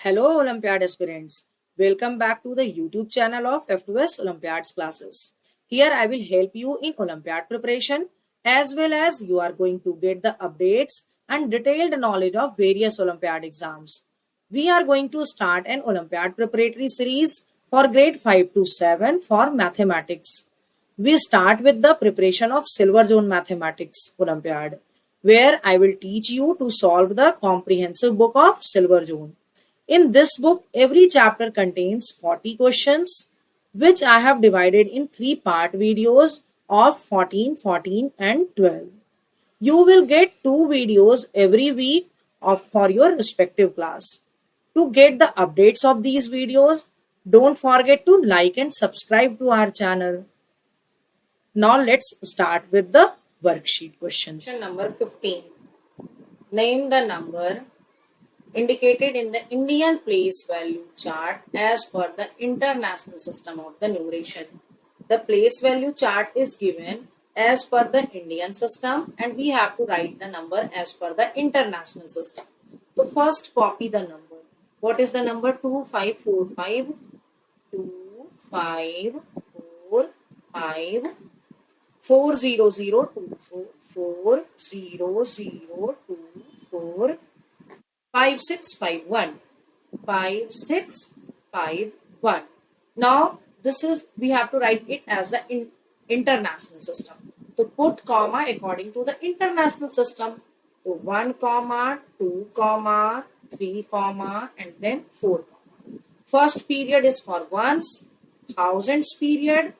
Hello Olympiad aspirants. Welcome back to the YouTube channel of F2S Olympiads classes. Here I will help you in Olympiad preparation as well as you are going to get the updates and detailed knowledge of various Olympiad exams. We are going to start an Olympiad preparatory series for grade 5 to 7 for mathematics. We start with the preparation of Silver Zone Mathematics Olympiad, where I will teach you to solve the comprehensive book of Silver Zone. In this book, every chapter contains 40 questions, which I have divided in three-part videos of 14, 14, and 12. You will get two videos every week for your respective class. To get the updates of these videos, don't forget to like and subscribe to our channel. Now let's start with the worksheet questions. Question number 15. Name the number indicated in the Indian place value chart as per the international system of the numeration. The place value chart is given as per the Indian system and we have to write the number as per the international system. So first copy the number. What is the number? 2545 2545 40024 40024 5651 5651. Now this is, we have to write it as the international system. So put comma according to the international system. So 1 comma 2 comma 3 comma and then 4 comma. First period is for ones, thousands period,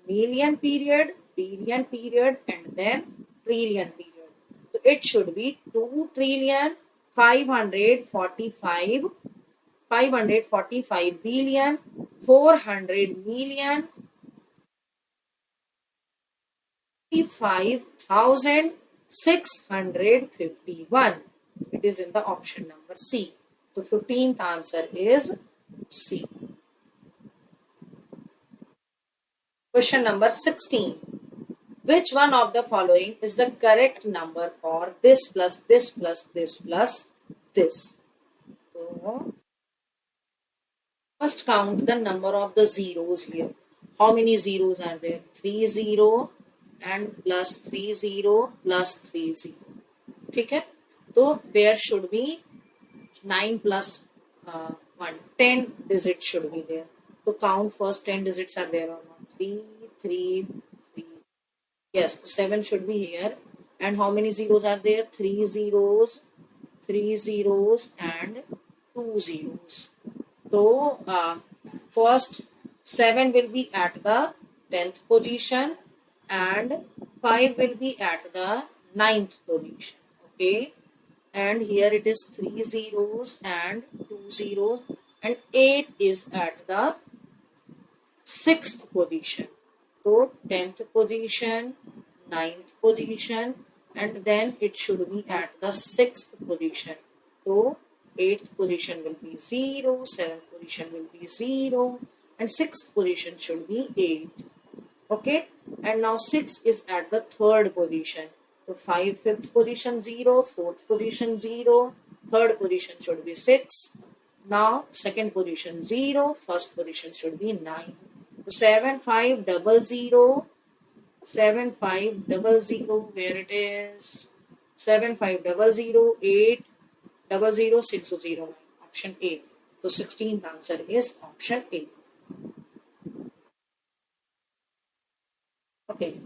million period, billion period and then trillion period. So it should be 2 trillion 545 billion 400 million 55,651. It is in the option number C. So 15th answer is C. Question number 16. Which one of the following is the correct number for this plus this plus this plus this? So, first count the number of the zeros here. How many zeros are there? 3 0 and plus 3 0 plus 3 0. Okay? So there should be 9 plus 1. 10 digits should be there. So count first 10 digits are there or not? 3, 3, 3. Yes, 7 should be here. And how many zeros are there? 3 zeros, 3 zeros and 2 zeros. So first 7 will be at the 10th position and 5 will be at the 9th position. Okay. And here it is 3 zeros and 2 zeros and 8 is at the 6th position. So 10th position, 9th position and then it should be at the 6th position. So 8th position will be 0, 7th position will be 0 and 6th position should be 8. Okay, and now 6 is at the 3rd position. So 5th position 0, 4th position 0, 3rd position should be 6. Now 2nd position 0, 1st position should be 9. So 7500, 7500, where it is? 7500, 8 00 609. Option A. So 16th answer is option A. Okay.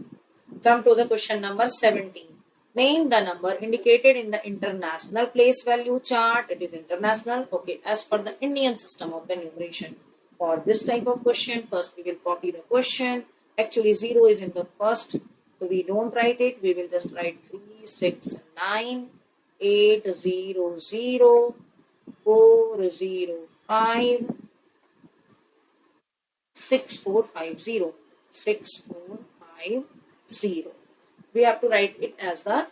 Come to the question number 17. Name the number indicated in the international place value chart. It is international. Okay. As per the Indian system of the numeration. For this type of question, first we will copy the question. Actually 0 is in the first. So we don't write it. We will just write 3, 6, 9, 8, 0, 0, 4, 0, 5, 6, 4, 5, 0. 6, 4, 5, 0. We have to write it as the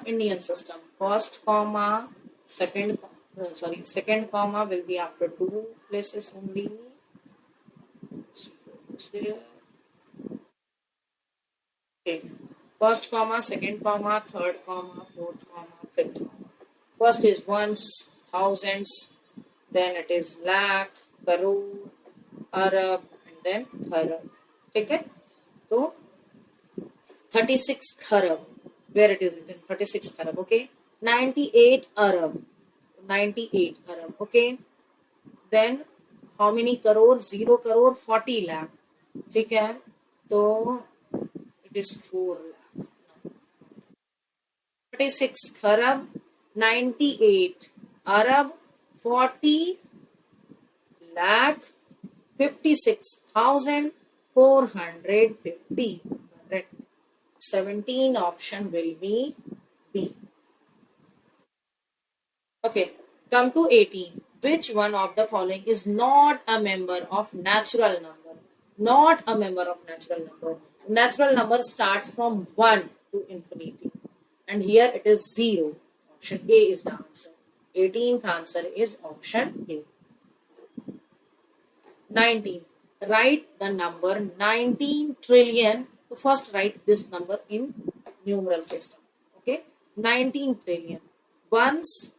Indian system. First comma, second comma will be after 2 places only. Okay. First comma, second comma, third comma, fourth comma, fifth comma. First is ones, thousands, then it is lakh, crore, arab, and then kharab. Okay, so 36 kharab, where it is written 36 kharab. Okay, 98 arab, 98 arab. Okay, then how many crore? 0 crore 40 lakh. ठीक है, तो it is 4 lakh. 36 kharab, 98 arab, 40 lakh, 56,450. Correct. 17 option will be B. Okay, come to 18. Which one of the following is not a member of natural number? Not a member of natural number. Natural number starts from 1 to infinity. And here it is 0. Option A is the answer. 18th answer is option A. 19. Write the number 19 trillion. So first write this number in numeral system. Okay, 19 trillion. Ones,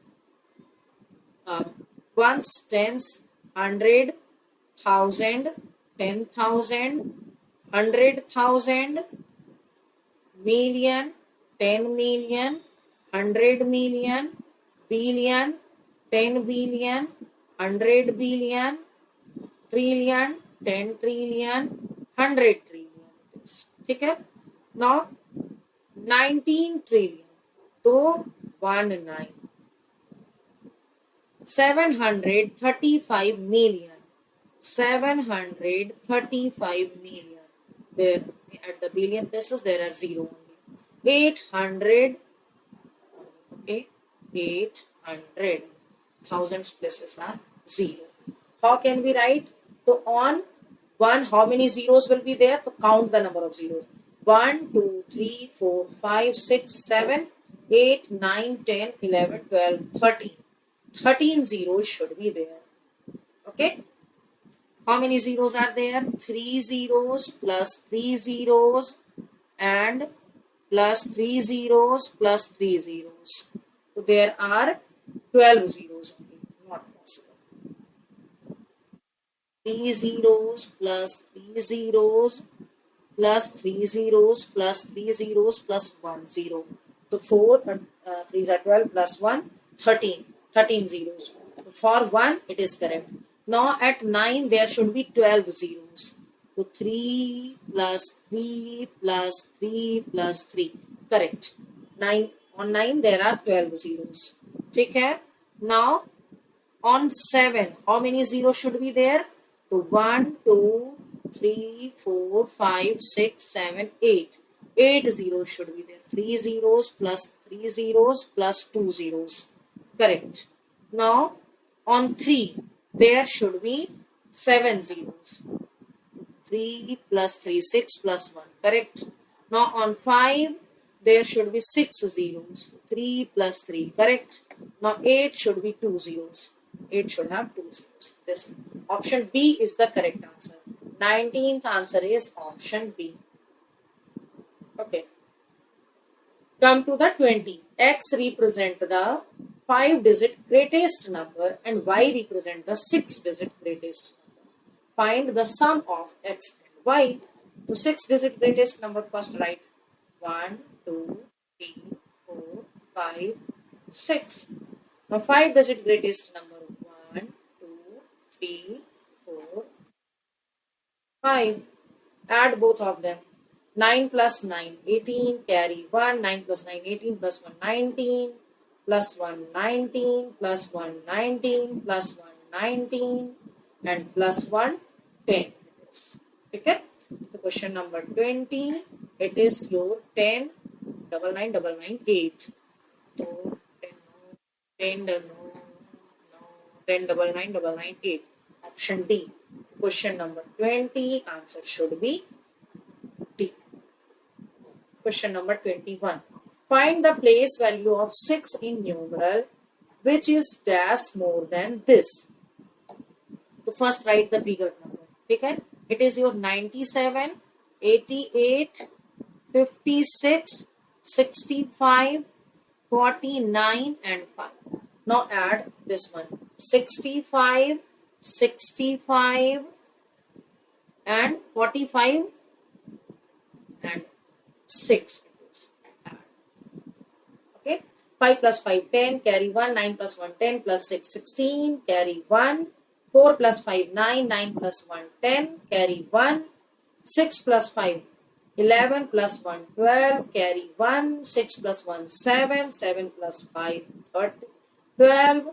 tens, 100, 1000, 10,000, 100,000, million, 10 million, 100 million, billion, 10 billion, 100 billion, trillion, 10 trillion, 100 trillion. ठीक है, now 19 trillion, तो 19, 735 million, 735 million. There at the billion places there are 0 only. 800, okay, 800, thousands places are 0. How can we write? So on 1, how many zeros will be there? So count the number of zeros. 1, 2, 3, 4, 5, 6, 7, 8, 9, 10, 11, 12, 13. 13 zeros should be there. Okay. How many zeros are there? 3 zeros plus 3 zeros and plus 3 zeros plus 3 zeros. So there are 12 zeros only. Not possible. 3 zeros plus 3 zeros plus 3 zeros plus 3 zeros plus 1 zero. So 4 3s are 12 plus 1, 13. 13 zeros. So for 1 it is correct. Now at 9 there should be 12 zeros. So 3 plus 3 plus 3 plus 3. Correct. 9 on 9 there are 12 zeros. Take care. Now on 7 how many zeros should be there? So 1, 2, 3, 4, 5, 6, 7, 8. 8 zeros should be there. 3 zeros plus 3 zeros plus 2 zeros. Correct. Now on 3 there should be 7 zeros. 3 plus 3, 6 plus 1. Correct. Now on 5 there should be 6 zeros. 3 plus 3. Correct. Now 8 should be 2 zeros. 8 should have 2 zeros. This option B is the correct answer. 19th answer is option B. Okay. Come to the 20. X represent the 5-digit greatest number and Y represent the 6-digit greatest number. Find the sum of X and Y. The 6-digit greatest number first write 1, 2, 3, 4, 5, 6. Now 5-digit greatest number 1, 2, 3, 4, 5. Add both of them. 9 plus 9, 18, carry 1, 9 plus 9, 18 plus 1, 19, plus 1, 19, plus 1, 19, plus 1, 19, and plus 1, 10. Okay? So question number 20, it is your 10, 9999, 8. So 10, 10, no, 10, 9999, 8. Option D. Question number 20, answer should be D. Question number 21. Find the place value of 6 in numeral which is dash more than this. So first write the bigger number. Okay? It is your 97, 88, 56, 65, 49 and 5. Now add this one. 65, 65 and 45 and 6. Okay. 5 plus 5, 10, carry 1, 9 plus 1, 10, plus 6, 16, carry 1, 4 plus 5, 9, 9 plus 1, 10, carry 1, 6 plus 5, 11 plus 1, 12, carry 1, 6 plus 1, 7, 7 plus 5, 30, 12,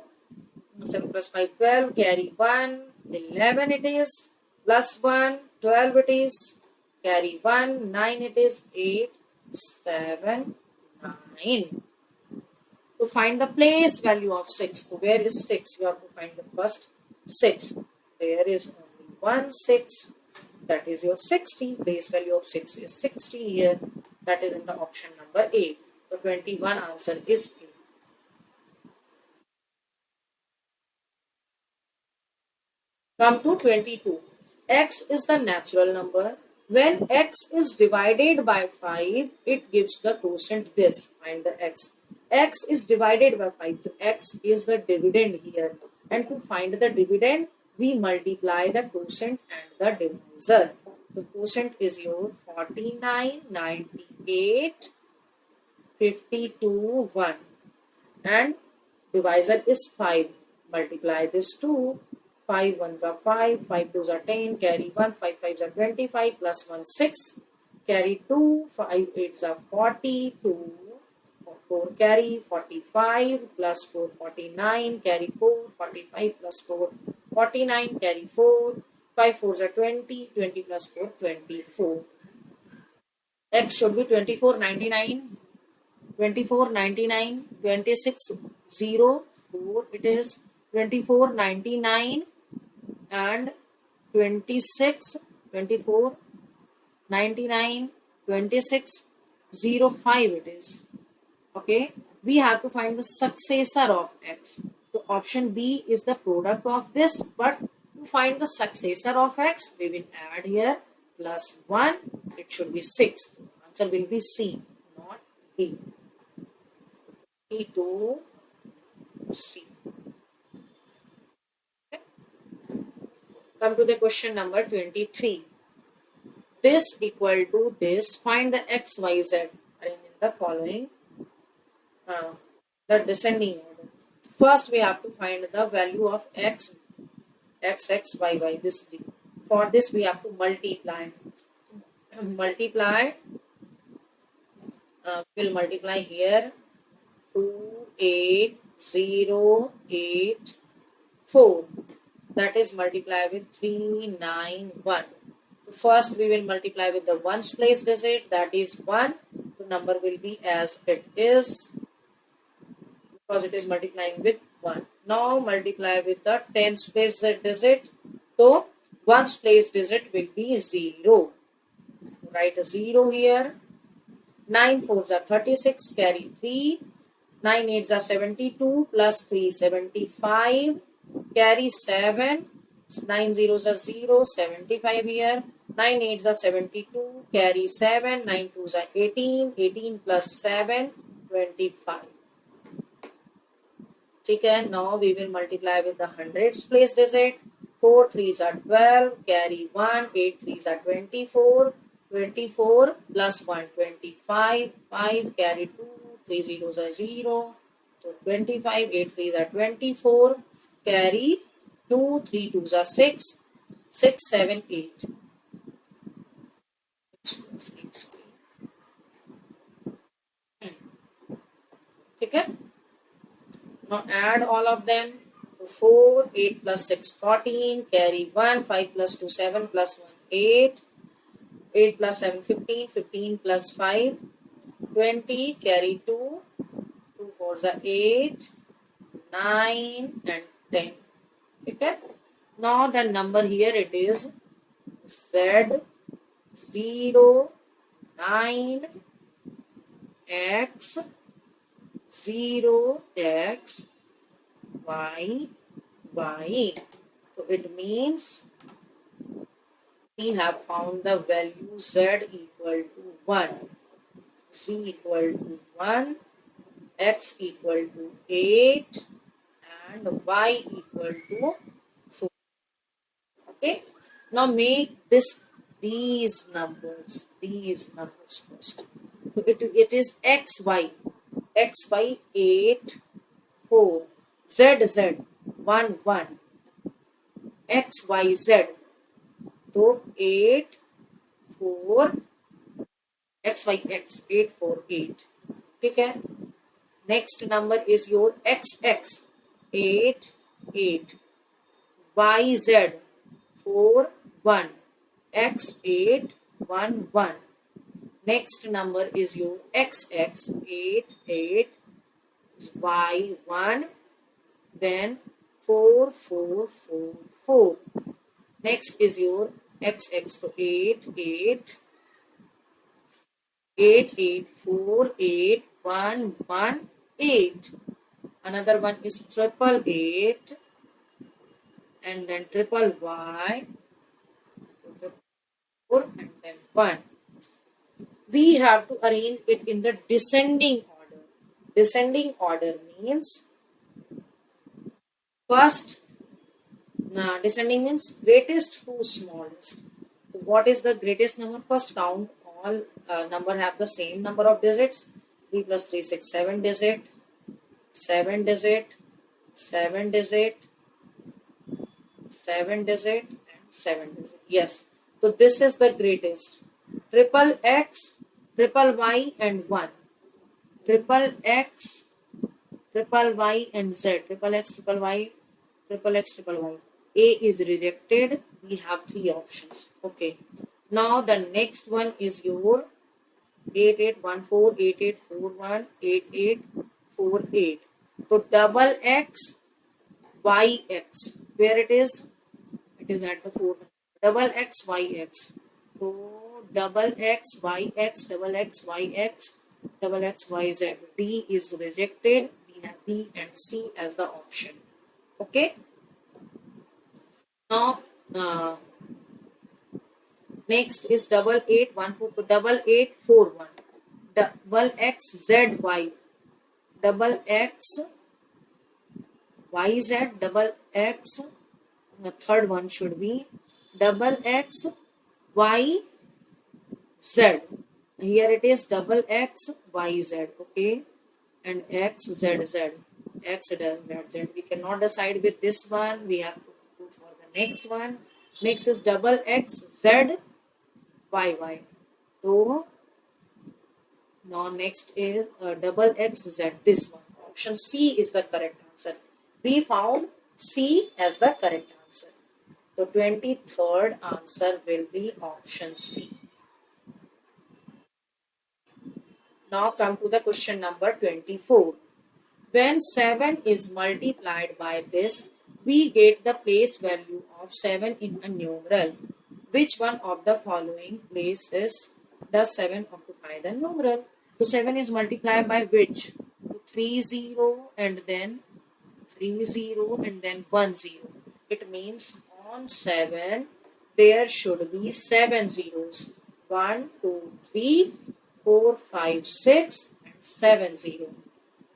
7 plus 5, 12, carry 1, 11 it is, plus 1, 12 it is, carry 1, 9 it is, 8, 7, 9. To find the place value of 6. So where is 6? You have to find the first 6. There is only one 6. That is your 60. Base value of 6 is 60 here. That is in the option number A. So 21 answer is A. Come to 22. X is the natural number. When x is divided by 5, it gives the quotient this. Find the x. X is divided by 5. So x is the dividend here. And to find the dividend, we multiply the quotient and the divisor. The quotient is your 49, 98, 52, 1. And divisor is 5. Multiply this 2. 5 ones are 5, 5 twos are 10, carry 1, 5 fives are 25, plus 1 6, carry 2, 5 eights are 40, 2, 4 carry 45, plus 4 49, carry 4, 45 plus 4 49, carry 4, 5 fours are 20, 20 plus 4 24. X should be 24 99, 24 99, 26 0 4 it is 24 99 and 26 24 99 26 05 it is. Okay, we have to find the successor of x. So option B is the product of this, but to find the successor of x, we will add here plus 1. It should be 6. Answer will be C, not D. E to C. Okay. Come to the question number 23. This equal to this. Find the x, y, z. Arrange in the following. The descending order. First, we have to find the value of x, x, y, y. This for this we have to multiply. Multiply. We'll multiply here 2 8 0 8 4. That is multiply with 3 9 1. First, we will multiply with the ones place digit. That is 1. The number will be as it is, because it is multiplying with 1. Now multiply with the tens place digit. So ones place digit will be 0. Write a 0 here. 9 fours are 36, carry 3. 9 eights are 72, plus 3 75, carry 7. 9 zeros are 0, 75 here. 9 eights are 72, carry 7. 9 twos are 18, 18 plus 7 25. Okay, now we will multiply with the hundreds place digit. 4 threes are 12, carry 1, 8 threes are 24, 24 plus 1 25, 5 carry 2, 3 zeros are 0, so 25, 8 threes are 24, carry 2, 3 twos are 6, 6 7 8. Okay. Now add all of them. 4, 8 plus 6, 14, carry 1, 5 plus 2, 7 plus 1, 8, 8 plus 7, 15, 15 plus 5, 20, carry 2, 2 fours are 8, 9 and 10. Okay. Now the number here it is Z 0, 9, X, 0, X, Y, Y. So it means we have found the value Z equal to 1, Z equal to 1, X equal to 8, and y equal to 4. Okay. Now make these numbers first. So it is xy 8 4 z 1 1 xyz. तो 8 4 xyx 8 4 8. ठीक है. Next number is your xx 8 8 yz 4 1 x 8 1 1. Next number is your xx 8 8 y 1 then 4 4 4 4. Next is your xx, so 8 8 8 8 4 8 1 1 8. Another one is 888 and then triple y 4 and then 1. We have to arrange it in the descending order. Descending order means first, descending means greatest to smallest. So what is the greatest number? First count all number have the same number of digits. 3 plus 3 6 7 digit, 7 digit, 7 digit, 7 digit and 7 digit. Yes. So this is the greatest. Triple x, triple y and 1. Triple x, triple y and z. Triple x, triple y, triple x, triple y. A is rejected. We have 3 options. Okay. Now the next one is your 8814 8841 8848. So double x yx. Where it is? It is at the fourth. Double x yx. So double x yx double x yx double x yz. D is rejected. We have B and C as the option. Okay. Now next is 8814 to 8841. Double x z y. Double x yz double x. The third one should be double x y z. Here it is double x y z. Okay, and x z z. X z z. We cannot decide with this one. We have to go for the next one. Next is double x z y y. So now next is double x z. This one. Option C is the correct answer. We found C as the correct answer. The 23rd answer will be option C. Now come to the question number 24. When 7 is multiplied by this, we get the place value of 7 in a numeral. Which one of the following places does 7 occupy the numeral? So 7 is multiplied by which? 3 0 and then 3 0 and then 1 0. It means on 7 there should be 7 zeros. 1 2 3 4 5 6 and 7 0.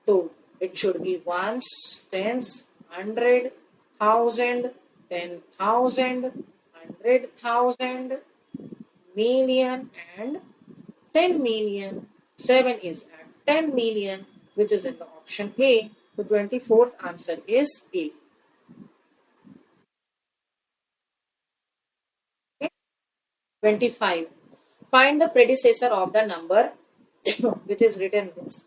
So it should be ones, tens, 100, 1,000, 10,000, 100,000, million and 10 million. 7 is at 10 million, which is in the option A. The 24th answer is A. Okay. 25. Find the predecessor of the number which is written this.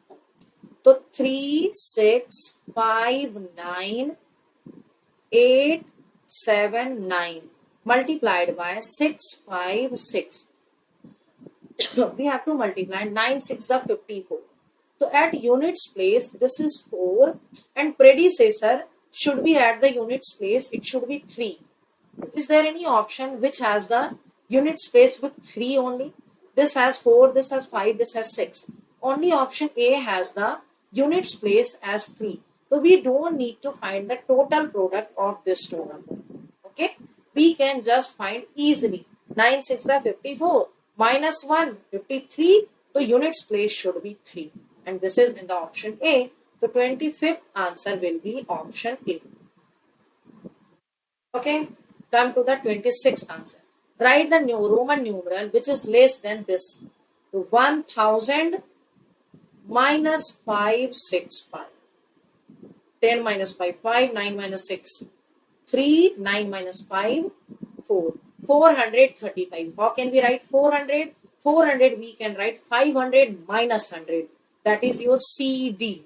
So 3 6 5 9 8 7 9 multiplied by 6 5 6. We have to multiply 9 6 are 54. So at units place this is 4 and predecessor should be at the units place, it should be 3. Is there any option which has the units place with 3 only? This has 4, this has 5, this has 6. Only option A has the units place as 3. So we don't need to find the total product of this two numbers. Okay, we can just find easily 9 6 are 54 minus 1 53. The units place should be 3 and this is in the option A. The 25th answer will be option A. Okay, come to the 26th answer. Write the Roman numeral which is less than this. 1000 minus 565. 10 minus 5, 5, 9 minus 6, 3, 9 minus 5, 4. 435. How can we write 400? 400 we can write 500 minus 100. That is your CD.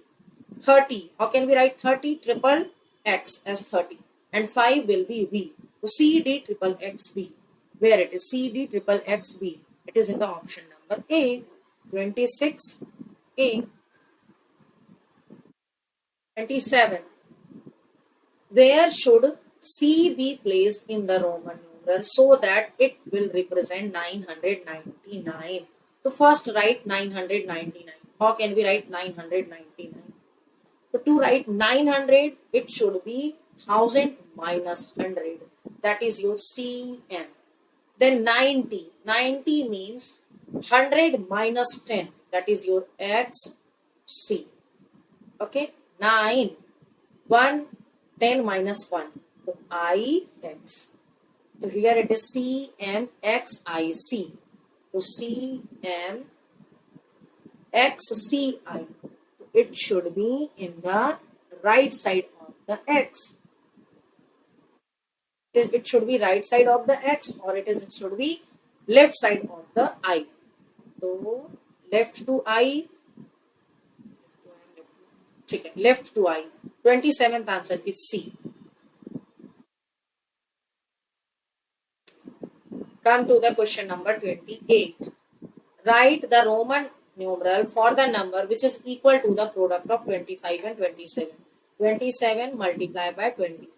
30. How can we write 30? Triple X as 30. And 5 will be V. So CD triple X B. Where it is CD triple X B. It is in the option number A. 26 A. 27. Where should C be placed in the Roman numeral so that it will represent 999? So first write 999. How can we write 999? So to write 900, it should be 1000 minus 100. That is your CM. Then 90. 90 means 100 minus 10. That is your XC. Okay. 9. 1. 10 minus 1. So IX. So here it is CMXIC. So CMXCI. It should be in the right side of the X. It should be right side of the X, or it should be left side of the I. So left to I. Okay, left to I. 27th answer is C. Come to the question number 28. Write the Roman numeral for the number which is equal to the product of 25 and 27. 27 multiplied by 25.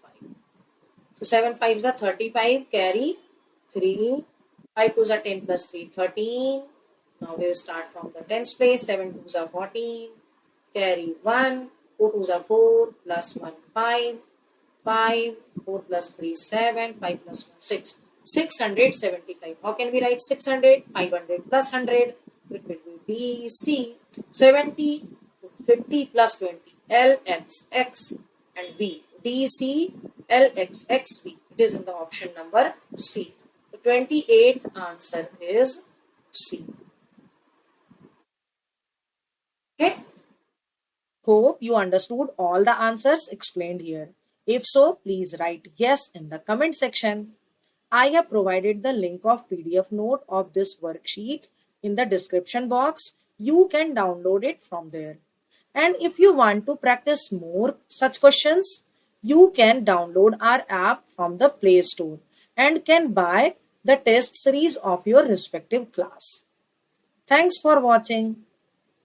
So 7 5s are 35, carry 3. 5 2s are 10 plus 3, 13. Now we will start from the tens place. 7 2s are 14, carry 1. 4 2s are 4, plus 1 5. 5, 4 plus 3 7, 5 plus 1 6. 675. How can we write 600? 500 plus 100. It will be B, C. 70, 50 plus 20. L, X, X and B. D, C, L, X, X, B. It is in the option number C. The 28th answer is C. Okay. Hope you understood all the answers explained here. If so, please write yes in the comment section. I have provided the link of PDF note of this worksheet in the description box. You can download it from there. And if you want to practice more such questions, you can download our app from the Play Store and can buy the test series of your respective class. Thanks for watching.